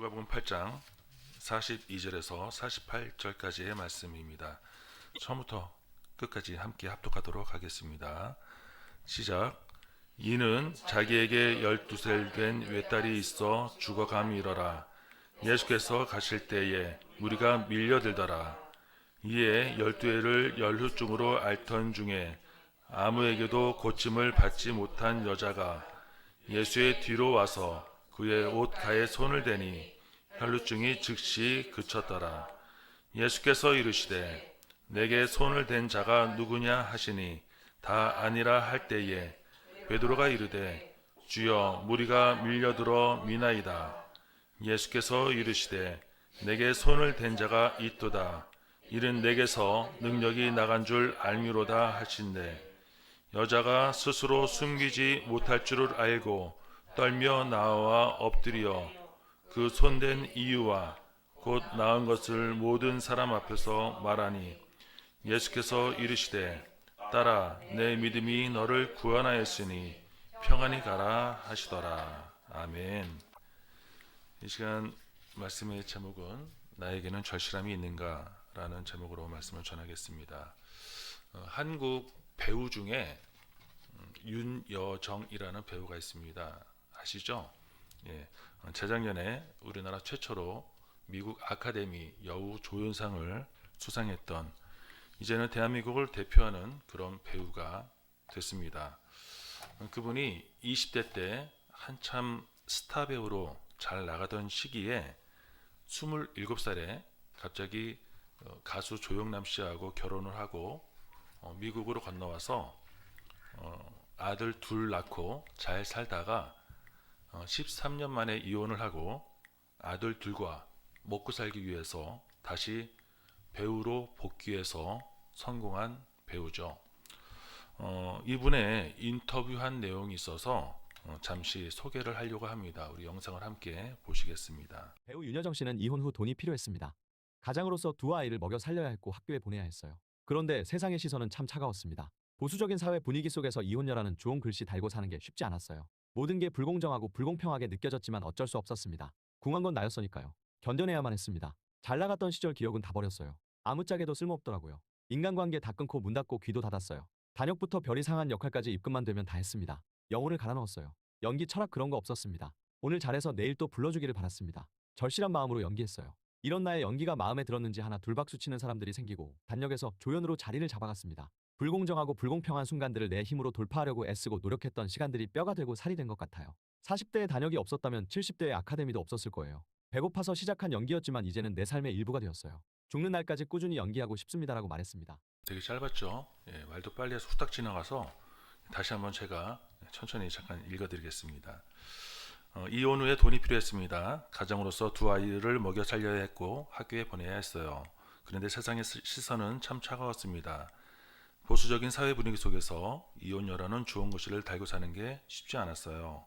누가복음 8장 42절에서 48절까지의 말씀입니다. 처음부터 끝까지 함께 합독하도록 하겠습니다. 시작. 이는 자기에게 12살 된 외딸이 있어 죽어감이러라. 예수께서 가실 때에 무리가 밀려들더라. 이에 12해를 열후증으로 앓던 중에 아무에게도 고침을 받지 못한 여자가 예수의 뒤로 와서 그의 옷가에 손을 대니 혈루증이 즉시 그쳤더라. 예수께서 이르시되 내게 손을 댄 자가 누구냐 하시니 다 아니라 할 때에 베드로가 이르되 주여 무리가 밀려들어 미나이다. 예수께서 이르시되 내게 손을 댄 자가 있도다. 이는 내게서 능력이 나간 줄 알미로다 하신대. 여자가 스스로 숨기지 못할 줄을 알고 떨며 나와 엎드려 그 손댄 이유와 곧 나은 것을 모든 사람 앞에서 말하니 예수께서 이르시되 딸아 내 믿음이 너를 구원하였으니 평안히 가라 하시더라. 아멘. 이 시간 말씀의 제목은 나에게는 절실함이 있는가 라는 제목으로 말씀을 전하겠습니다. 한국 배우 중에 윤여정이라는 배우가 있습니다. 아시죠? 예, 재작년에 우리나라 최초로 미국 아카데미 여우 조연상을 수상했던, 이제는 대한민국을 대표하는 그런 배우가 됐습니다. 그분이 20대 때 한참 스타 배우로 잘 나가던 시기에 27살에 갑자기 가수 조영남 씨하고 결혼을 하고 미국으로 건너와서 아들 둘 낳고 잘 살다가 13년 만에 이혼을 하고 아들 둘과 먹고 살기 위해서 다시 배우로 복귀해서 성공한 배우죠. 이분의 인터뷰한 내용이 있어서 잠시 소개를 하려고 합니다. 우리 영상을 함께 보시겠습니다. 배우 윤여정 씨는 이혼 후 돈이 필요했습니다. 가장으로서 두 아이를 먹여 살려야 했고 학교에 보내야 했어요. 그런데 세상의 시선은 참 차가웠습니다. 보수적인 사회 분위기 속에서 이혼녀라는 좋은 글씨 달고 사는 게 쉽지 않았어요. 모든 게 불공정하고 불공평하게 느껴졌지만 어쩔 수 없었습니다. 궁한 건 나였으니까요. 견뎌내야만 했습니다. 잘 나갔던 시절 기억은 다 버렸어요. 아무짝에도 쓸모없더라고요. 인간관계 다 끊고 문 닫고 귀도 닫았어요. 단역부터 별이 상한 역할까지 입금만 되면 다 했습니다. 영혼을 갈아 넣었어요. 연기 철학 그런 거 없었습니다. 오늘 잘해서 내일 또 불러주기를 바랐습니다. 절실한 마음으로 연기했어요. 이런 나의 연기가 마음에 들었는지 하나 둘박수 치는 사람들이 생기고 단역에서 조연으로 자리를 잡아갔습니다. 불공정하고 불공평한 순간들을 내 힘으로 돌파하려고 애쓰고 노력했던 시간들이 뼈가 되고 살이 된 것 같아요. 40대에 단역이 없었다면 70대에 아카데미도 없었을 거예요. 배고파서 시작한 연기였지만 이제는 내 삶의 일부가 되었어요. 죽는 날까지 꾸준히 연기하고 싶습니다라고 말했습니다. 되게 짧았죠. 예, 말도 빨리 해서 후딱 지나가서 다시 한번 제가 천천히 잠깐 읽어드리겠습니다. 이혼 후에 돈이 필요했습니다. 가장으로서 두 아이를 먹여 살려야 했고 학교에 보내야 했어요. 그런데 세상의 시선은 참 차가웠습니다. 보수적인 사회 분위기 속에서 이혼녀라는 좋은 글씨를 달고 사는 게 쉽지 않았어요.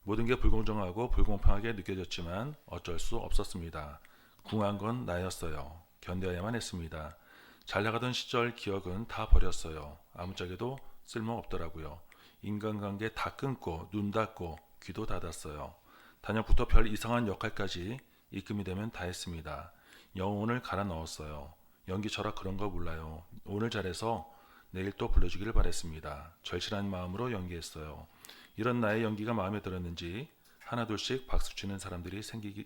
모든 게 불공정하고 불공평하게 느껴졌지만 어쩔 수 없었습니다. 궁한 건 나였어요. 견뎌야만 했습니다. 잘 나가던 시절 기억은 다 버렸어요. 아무짝에도 쓸모없더라고요. 인간관계 다 끊고 눈 닫고 귀도 닫았어요. 단역부터 별 이상한 역할까지 입금이 되면 다 했습니다. 영혼을 갈아 넣었어요. 연기 철학 그런 거 몰라요. 오늘 잘해서 내일 또 불러주기를 바랬습니다. 절실한 마음으로 연기했어요. 이런 나의 연기가 마음에 들었는지 하나둘씩 박수치는 사람들이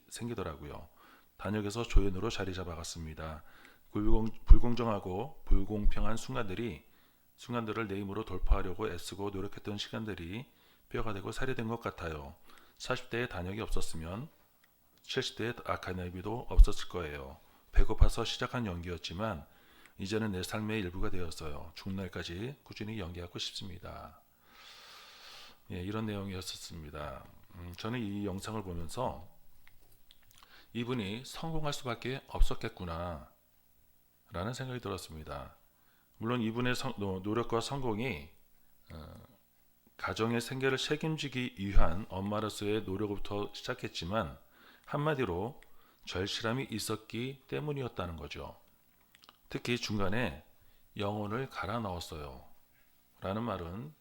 생기더라고요. 단역에서 조연으로 자리 잡아갔습니다. 불공정하고 불공평한 순간들을 내 힘으로 돌파하려고 애쓰고 노력했던 시간들이 뼈가 되고 살이 된 것 같아요. 40대에 단역이 없었으면 70대에 아카데미도 없었을 거예요. 배고파서 시작한 연기였지만 이제는 내 삶의 일부가 되었어요. 죽는 날까지 꾸준히 연기하고 싶습니다. 예, 이런 내용이었습니다. 저는 이 영상을 보면서 이분이 성공할 수밖에 없었겠구나 라는 생각이 들었습니다. 물론 이분의 노력과 성공이 가정의 생계를 책임지기 위한 엄마로서의 노력부터 시작했지만 한마디로 절실함이 있었기 때문이었다는 거죠. 특히 중간에 영혼을 갈아 넣었어요 라는 말은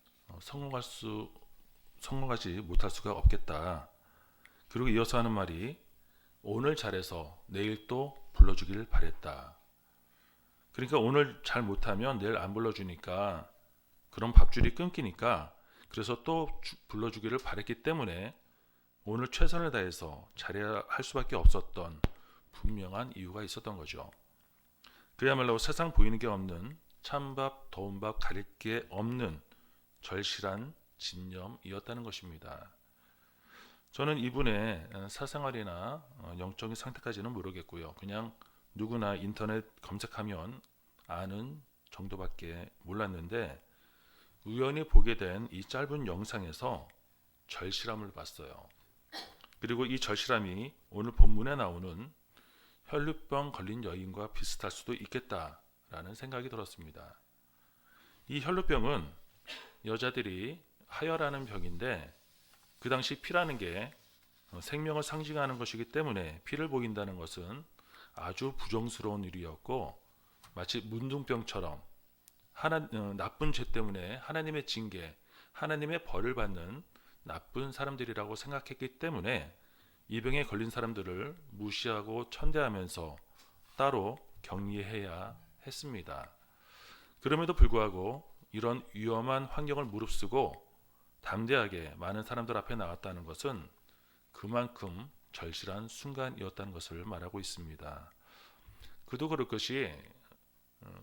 성공하지 못할 수가 없겠다. 그리고 이어서 하는 말이 오늘 잘해서 내일 또 불러주길 바랬다. 그러니까 오늘 잘 못하면 내일 안 불러주니까 그런 밥줄이 끊기니까 그래서 또 불러주기를 바랬기 때문에 오늘 최선을 다해서 잘해야 할 수밖에 없었던 분명한 이유가 있었던 거죠. 그야말로 세상 보이는 게 없는 찬밥 더운 밥 가릴 게 없는 절실한 집념이었다는 것입니다. 저는 이분의 사생활이나 영적인 상태까지는 모르겠고요. 그냥 누구나 인터넷 검색하면 아는 정도밖에 몰랐는데 우연히 보게 된 이 짧은 영상에서 절실함을 봤어요. 그리고 이 절실함이 오늘 본문에 나오는 혈루병 걸린 여인과 비슷할 수도 있겠다라는 생각이 들었습니다. 이 혈루병은 여자들이 하혈하는 병인데 그 당시 피라는 게 생명을 상징하는 것이기 때문에 피를 보인다는 것은 아주 부정스러운 일이었고 마치 문둥병처럼 나쁜 죄 때문에 하나님의 징계, 하나님의 벌을 받는 나쁜 사람들이라고 생각했기 때문에 이 병에 걸린 사람들을 무시하고 천대하면서 따로 격리해야 했습니다. 그럼에도 불구하고 이런 위험한 환경을 무릅쓰고 담대하게 많은 사람들 앞에 나왔다는 것은 그만큼 절실한 순간이었다는 것을 말하고 있습니다. 그도 그럴 것이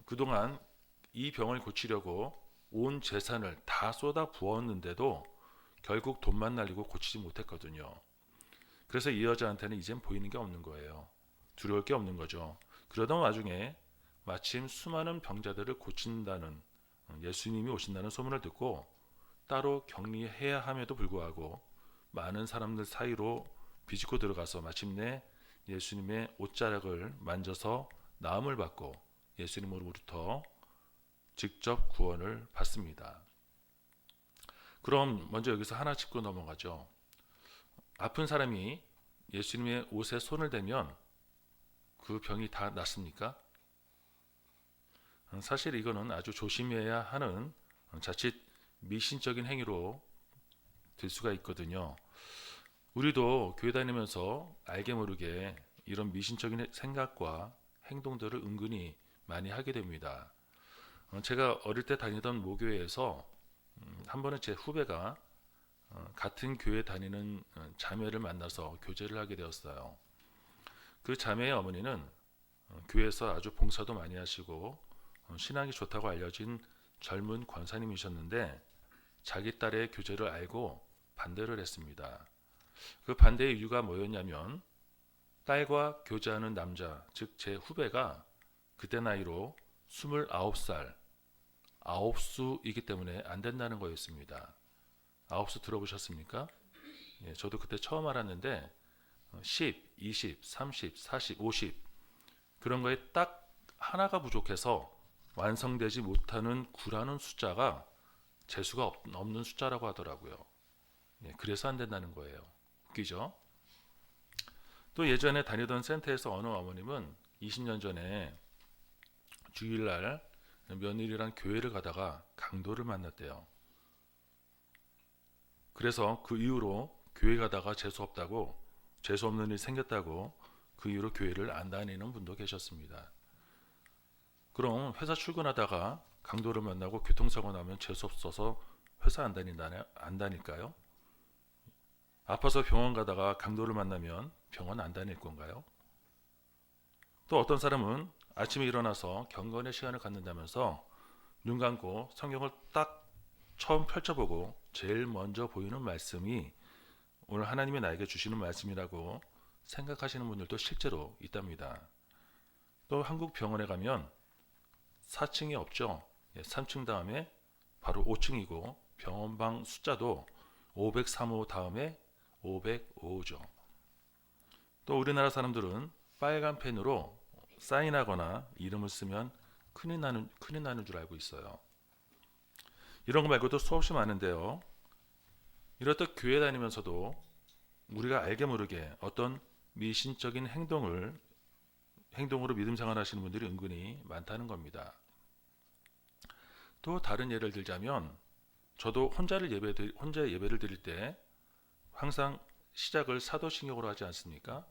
그동안 이 병을 고치려고 온 재산을 다 쏟아 부었는데도 결국 돈만 날리고 고치지 못했거든요. 그래서 이 여자한테는 이젠 보이는 게 없는 거예요. 두려울 게 없는 거죠. 그러던 와중에 마침 수많은 병자들을 고친다는 예수님이 오신다는 소문을 듣고 따로 격리해야 함에도 불구하고 많은 사람들 사이로 비집고 들어가서 마침내 예수님의 옷자락을 만져서 나음을 받고 예수님으로부터 직접 구원을 받습니다. 그럼 먼저 여기서 하나 짚고 넘어가죠. 아픈 사람이 예수님의 옷에 손을 대면 그 병이 다 낫습니까? 사실 이거는 아주 조심해야 하는 자칫 미신적인 행위로 될 수가 있거든요. 우리도 교회 다니면서 알게 모르게 이런 미신적인 생각과 행동들을 은근히 많이 하게 됩니다. 제가 어릴 때 다니던 모교회에서 한 번은 제 후배가 같은 교회 다니는 자매를 만나서 교제를 하게 되었어요. 그 자매의 어머니는 교회에서 아주 봉사도 많이 하시고 신앙이 좋다고 알려진 젊은 권사님이셨는데 자기 딸의 교제를 알고 반대를 했습니다. 그 반대의 이유가 뭐였냐면 딸과 교제하는 남자, 즉 제 후배가 그때 나이로 29살, 아홉수이기 때문에 안 된다는 거였습니다. 아홉수 들어보셨습니까? 예, 저도 그때 처음 알았는데 10, 20, 30, 40, 50 그런 거에 딱 하나가 부족해서 완성되지 못하는 9라는 숫자가 재수가 없는 숫자라고 하더라고요. 예, 그래서 안 된다는 거예요. 웃기죠? 또 예전에 다니던 센터에서 어느 어머님은 20년 전에 주일날 며느리랑 교회를 가다가 강도를 만났대요. 그래서 그 이후로 교회 가다가 재수없다고, 재수없는 일이 생겼다고 그 이후로 교회를 안 다니는 분도 계셨습니다. 그럼 회사 출근하다가 강도를 만나고 교통사고 나면 재수없어서 회사 안 다닐까요? 아파서 병원 가다가 강도를 만나면 병원 안 다닐 건가요? 또 어떤 사람은 아침에 일어나서 경건의 시간을 갖는다면서 눈 감고 성경을 딱 처음 펼쳐보고 제일 먼저 보이는 말씀이 오늘 하나님이 나에게 주시는 말씀이라고 생각하시는 분들도 실제로 있답니다. 또 한국 병원에 가면 4층이 없죠. 3층 다음에 바로 5층이고 병원방 숫자도 503호 다음에 505호죠. 또 우리나라 사람들은 빨간 펜으로 사인하거나 이름을 쓰면 큰일 나는 줄 알고 있어요. 이런 거 말고도 수없이 많은데요. 이렇듯 교회 다니면서도 우리가 알게 모르게 어떤 미신적인 행동으로 믿음 생활하시는 분들이 은근히 많다는 겁니다. 또 다른 예를 들자면 저도 혼자 예배를 드릴 때 항상 시작을 사도신경으로 하지 않습니까?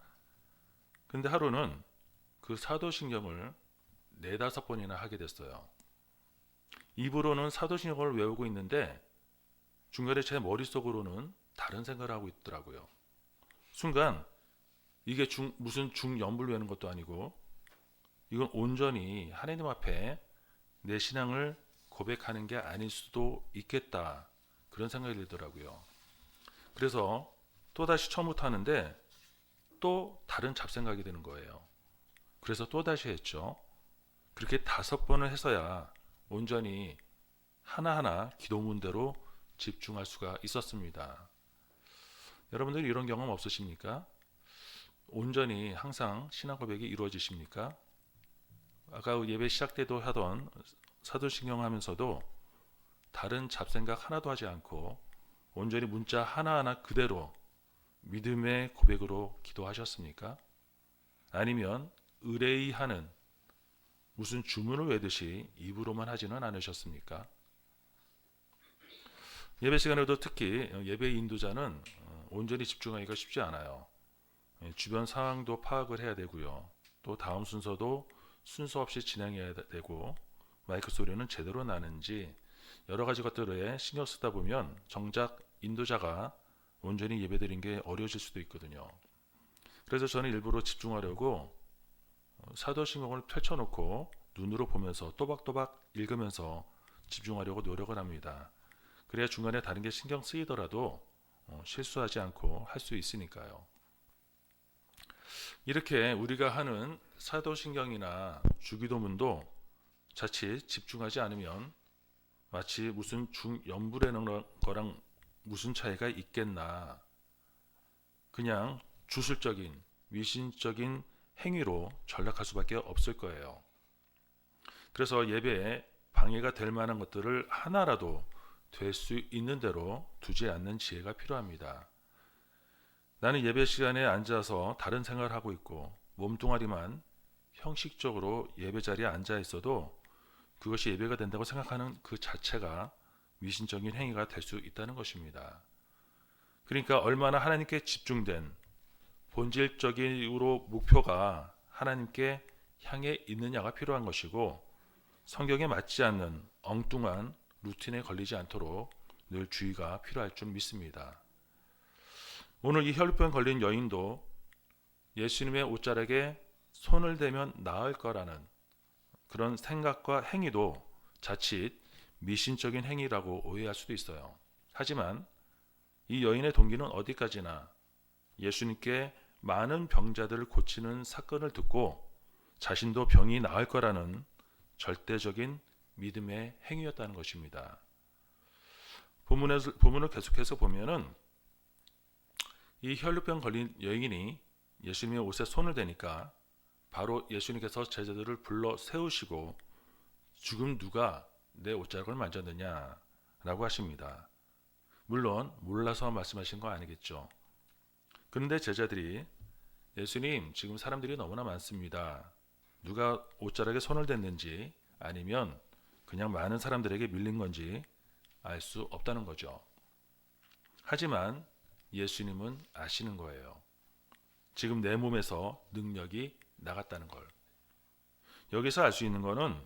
근데 하루는 그 사도신경을 네다섯 번이나 하게 됐어요. 입으로는 사도신경을 외우고 있는데 중간에 제 머릿속으로는 다른 생각을 하고 있더라고요. 순간 이게 무슨 중연불 외우는 것도 아니고 이건 온전히 하나님 앞에 내 신앙을 고백하는 게 아닐 수도 있겠다, 그런 생각이 들더라고요. 그래서 또다시 처음부터 하는데 또 다른 잡생각이 드는 거예요. 그래서 또다시 했죠. 그렇게 5번을 해서야 온전히 하나하나 기도문대로 집중할 수가 있었습니다. 여러분들 이런 경험 없으십니까? 온전히 항상 신앙 고백이 이루어지십니까? 아까 예배 시작 때도 하던 사도신경 하면서도 다른 잡생각 하나도 하지 않고 온전히 문자 하나하나 그대로 믿음의 고백으로 기도하셨습니까? 아니면 의뢰하는 무슨 주문을 외듯이 입으로만 하지는 않으셨습니까? 예배 시간에도 특히 예배 인도자는 온전히 집중하기가 쉽지 않아요. 주변 상황도 파악을 해야 되고요. 또 다음 순서도 순서 없이 진행해야 되고 마이크 소리는 제대로 나는지 여러 가지 것들에 신경 쓰다 보면 정작 인도자가 온전히 예배드리는 게 어려워질 수도 있거든요. 그래서 저는 일부러 집중하려고 사도신경을 펼쳐놓고 눈으로 보면서 또박또박 읽으면서 집중하려고 노력을 합니다. 그래야 중간에 다른 게 신경 쓰이더라도 실수하지 않고 할 수 있으니까요. 이렇게 우리가 하는 사도신경이나 주기도문도 자칫 집중하지 않으면 마치 무슨 중연불하는 거랑 무슨 차이가 있겠나, 그냥 주술적인 미신적인 행위로 전락할 수밖에 없을 거예요. 그래서 예배에 방해가 될 만한 것들을 하나라도 될 수 있는 대로 두지 않는 지혜가 필요합니다. 나는 예배 시간에 앉아서 다른 생각을 하고 있고 몸뚱아리만 형식적으로 예배 자리에 앉아 있어도 그것이 예배가 된다고 생각하는 그 자체가 미신적인 행위가 될 수 있다는 것입니다. 그러니까 얼마나 하나님께 집중된 본질적으로 목표가 하나님께 향해 있느냐가 필요한 것이고, 성경에 맞지 않는 엉뚱한 루틴에 걸리지 않도록 늘 주의가 필요할 줄 믿습니다. 오늘 이 혈루병 걸린 여인도 예수님의 옷자락에 손을 대면 나을 거라는 그런 생각과 행위도 자칫 미신적인 행위라고 오해할 수도 있어요. 하지만 이 여인의 동기는 어디까지나 예수님께 많은 병자들을 고치는 사건을 듣고 자신도 병이 나을 거라는 절대적인 믿음의 행위였다는 것입니다. 본문을 계속해서 보면은 이 혈루병 걸린 여인이 예수님의 옷에 손을 대니까 바로 예수님께서 제자들을 불러 세우시고 지금 누가 내 옷자락을 만졌느냐 라고 하십니다. 물론 몰라서 말씀하신 거 아니겠죠. 그런데 제자들이 예수님, 지금 사람들이 너무나 많습니다. 누가 옷자락에 손을 댔는지 아니면 그냥 많은 사람들에게 밀린 건지 알 수 없다는 거죠. 하지만 예수님은 아시는 거예요. 지금 내 몸에서 능력이 나갔다는 걸. 여기서 알 수 있는 거는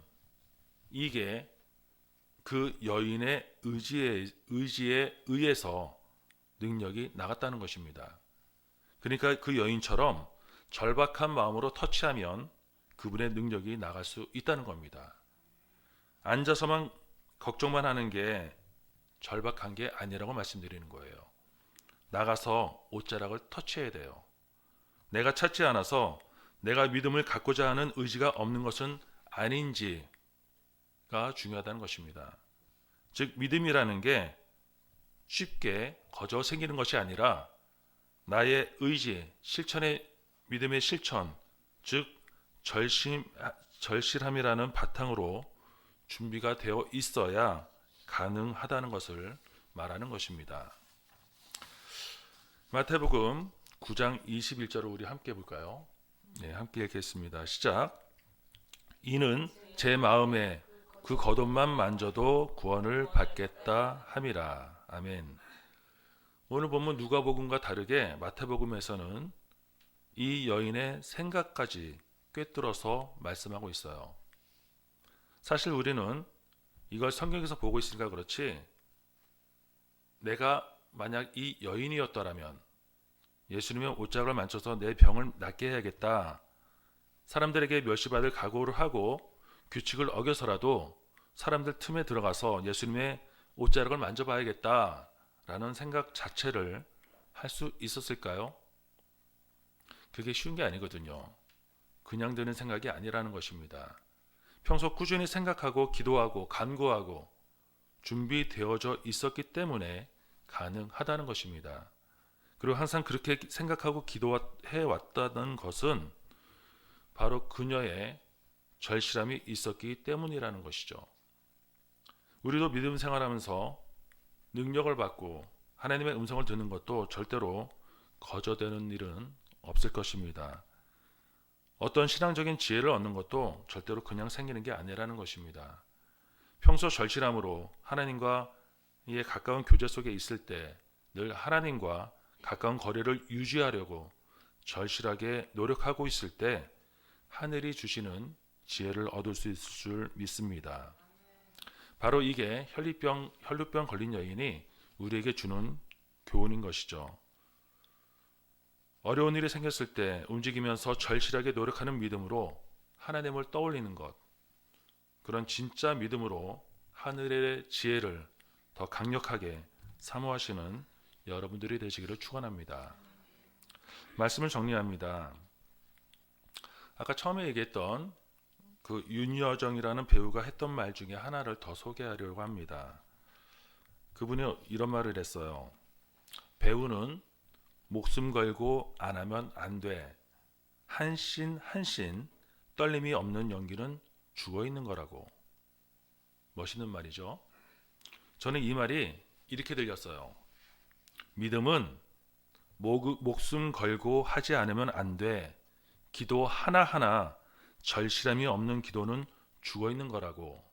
이게 그 여인의 의지에 의해서 능력이 나갔다는 것입니다. 그러니까 그 여인처럼 절박한 마음으로 터치하면 그분의 능력이 나갈 수 있다는 겁니다. 앉아서만 걱정만 하는 게 절박한 게 아니라고 말씀드리는 거예요. 나가서 옷자락을 터치해야 돼요. 내가 찾지 않아서 내가 믿음을 갖고자 하는 의지가 없는 것은 아닌지가 중요하다는 것입니다. 즉 믿음이라는 게 쉽게 거저 생기는 것이 아니라 나의 의지, 실천의 믿음의 실천, 즉 절실함이라는 바탕으로 준비가 되어 있어야 가능하다는 것을 말하는 것입니다. 마태복음 9장 21절을 우리 함께 볼까요? 네, 함께 읽겠습니다. 시작. 이는 제 마음에 그 겉옷만 만져도 구원을 받겠다 함이라. 아멘. 오늘 보면 누가복음과 다르게 마태복음에서는 이 여인의 생각까지 꿰뚫어서 말씀하고 있어요. 사실 우리는 이걸 성경에서 보고 있으니까 그렇지, 내가 만약 이 여인이었더라면 예수님의 옷자락을 만져서 내 병을 낫게 해야겠다, 사람들에게 멸시받을 각오를 하고 규칙을 어겨서라도 사람들 틈에 들어가서 예수님의 옷자락을 만져봐야겠다라는 생각 자체를 할 수 있었을까요? 그게 쉬운 게 아니거든요. 그냥 드는 생각이 아니라는 것입니다. 평소 꾸준히 생각하고 기도하고 간구하고 준비되어져 있었기 때문에 가능하다는 것입니다. 그리고 항상 그렇게 생각하고 기도해 왔다는 것은 바로 그녀의 절실함이 있었기 때문이라는 것이죠. 우리도 믿음 생활하면서 능력을 받고 하나님의 음성을 듣는 것도 절대로 거저되는 일은 없을 것입니다. 어떤 신앙적인 지혜를 얻는 것도 절대로 그냥 생기는 게 아니라는 것입니다. 평소 절실함으로 하나님과의 가까운 교제 속에 있을 때 늘 하나님과 가까운 거리를 유지하려고 절실하게 노력하고 있을 때 하늘이 주시는 지혜를 얻을 수 있을 줄 믿습니다. 바로 이게 혈루병 걸린 여인이 우리에게 주는 교훈인 것이죠. 어려운 일이 생겼을 때 움직이면서 절실하게 노력하는 믿음으로 하나님을 떠올리는 것, 그런 진짜 믿음으로 하늘의 지혜를 더 강력하게 사모하시는 여러분들이 되시기를 축원합니다. 말씀을 정리합니다. 아까 처음에 얘기했던 그 윤여정이라는 배우가 했던 말 중에 하나를 더 소개하려고 합니다. 그분이 이런 말을 했어요. 배우는 목숨 걸고 안 하면 안 돼. 한씬 한씬 떨림이 없는 연기는 죽어 있는 거라고. 멋있는 말이죠. 저는 이 말이 이렇게 들렸어요. 믿음은 목숨 걸고 하지 않으면 안 돼. 기도 하나하나 절실함이 없는 기도는 죽어 있는 거라고.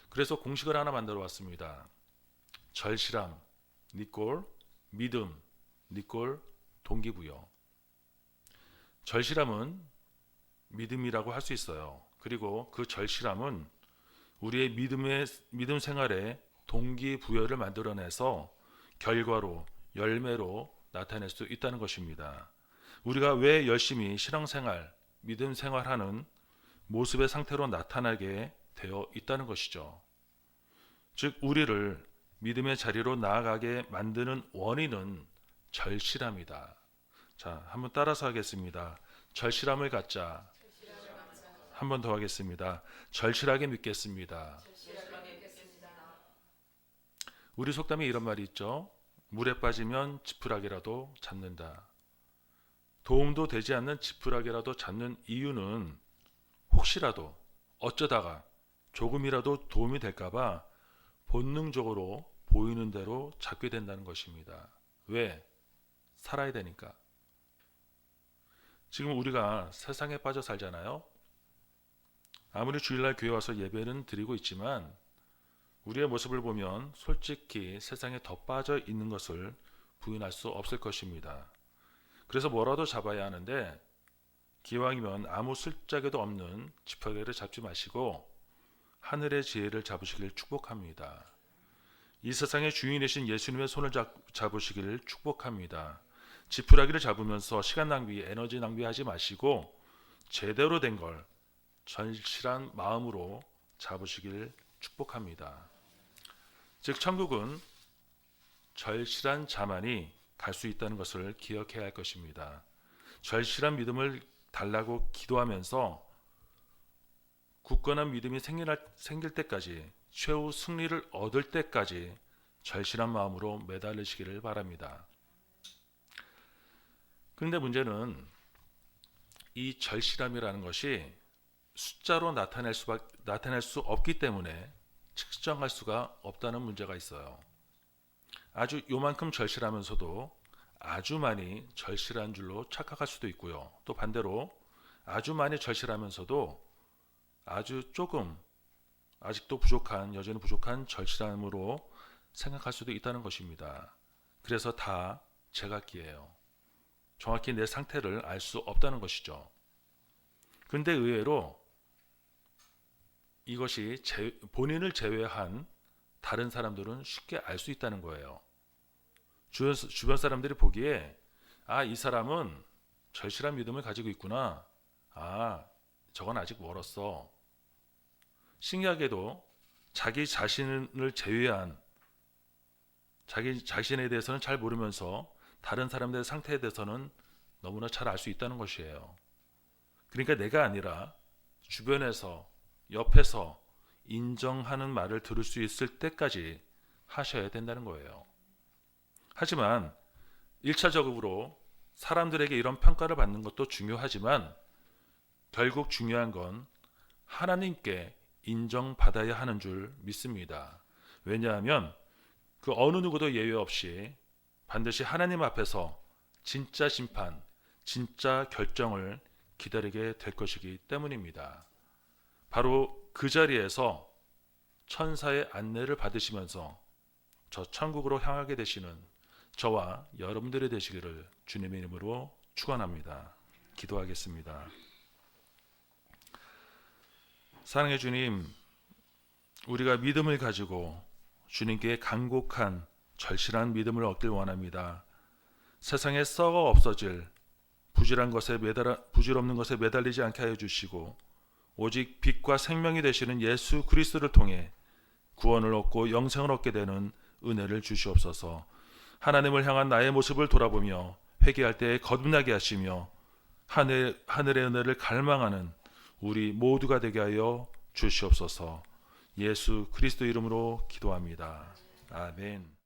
그래서 공식을 하나 만들어 왔습니다. 절실함, 니꼴, 믿음, 니꼴, 동기부여. 절실함은 믿음이라고 할 수 있어요. 그리고 그 절실함은 우리의 믿음 생활에 동기부여를 만들어내서 결과로, 열매로 나타낼 수 있다는 것입니다. 우리가 왜 열심히 신앙생활, 믿음 생활하는 모습의 상태로 나타나게 되어 있다는 것이죠. 즉 우리를 믿음의 자리로 나아가게 만드는 원인은 절실함이다. 자, 한번 따라서 하겠습니다. 절실함을 갖자. 한 번 더 하겠습니다. 절실하게 믿겠습니다. 우리 속담에 이런 말이 있죠. 물에 빠지면 지푸라기라도 잡는다. 도움도 되지 않는 지푸라기라도 잡는 이유는 혹시라도 어쩌다가 조금이라도 도움이 될까봐 본능적으로 보이는 대로 잡게 된다는 것입니다. 왜? 살아야 되니까. 지금 우리가 세상에 빠져 살잖아요. 아무리 주일날 교회 와서 예배는 드리고 있지만 우리의 모습을 보면 솔직히 세상에 더 빠져 있는 것을 부인할 수 없을 것입니다. 그래서 뭐라도 잡아야 하는데 기왕이면 아무 술자개도 없는 지푸라기를 잡지 마시고 하늘의 지혜를 잡으시길 축복합니다. 이 세상의 주인이신 예수님의 손을 잡으시기를 축복합니다. 지푸라기를 잡으면서 시간 낭비, 에너지 낭비하지 마시고 제대로 된 걸 절실한 마음으로 잡으시길 축복합니다. 즉 천국은 절실한 자만이 갈 수 있다는 것을 기억해야 할 것입니다. 절실한 믿음을 달라고 기도하면서 굳건한 믿음이 생길 때까지, 최후 승리를 얻을 때까지 절실한 마음으로 매달리시기를 바랍니다. 그런데 문제는 이 절실함이라는 것이 숫자로 나타낼 수 없기 때문에 측정할 수가 없다는 문제가 있어요. 아주 요만큼 절실하면서도 아주 많이 절실한 줄로 착각할 수도 있고요. 또 반대로 아주 많이 절실하면서도 아주 조금 아직도 여전히 부족한 절실함으로 생각할 수도 있다는 것입니다. 그래서 다 제각기예요. 정확히 내 상태를 알 수 없다는 것이죠. 그런데 의외로 이것이 본인을 제외한 다른 사람들은 쉽게 알 수 있다는 거예요. 주변 사람들이 보기에 이 사람은 절실한 믿음을 가지고 있구나. 저건 아직 멀었어. 신기하게도 자기 자신을 제외한 자기 자신에 대해서는 잘 모르면서 다른 사람들의 상태에 대해서는 너무나 잘 알 수 있다는 것이에요. 그러니까 내가 아니라 주변에서 옆에서 인정하는 말을 들을 수 있을 때까지 하셔야 된다는 거예요. 하지만 1차적으로 사람들에게 이런 평가를 받는 것도 중요하지만 결국 중요한 건 하나님께 인정받아야 하는 줄 믿습니다. 왜냐하면 그 어느 누구도 예외 없이 반드시 하나님 앞에서 진짜 심판, 진짜 결정을 기다리게 될 것이기 때문입니다. 바로 그 자리에서 천사의 안내를 받으시면서 저 천국으로 향하게 되시는 저와 여러분들이 되시기를 주님의 이름으로 축원합니다. 기도하겠습니다. 사랑의 주님, 우리가 믿음을 가지고 주님께 간곡한 절실한 믿음을 얻길 원합니다. 세상에 썩어 없어질 부질없는 것에 매달리지 않게 하여 주시고 오직 빛과 생명이 되시는 예수 그리스도를 통해 구원을 얻고 영생을 얻게 되는 은혜를 주시옵소서. 하나님을 향한 나의 모습을 돌아보며 회개할 때에 거듭나게 하시며 하늘의 은혜를 갈망하는 우리 모두가 되게 하여 주시옵소서. 예수 그리스도 이름으로 기도합니다. 아멘.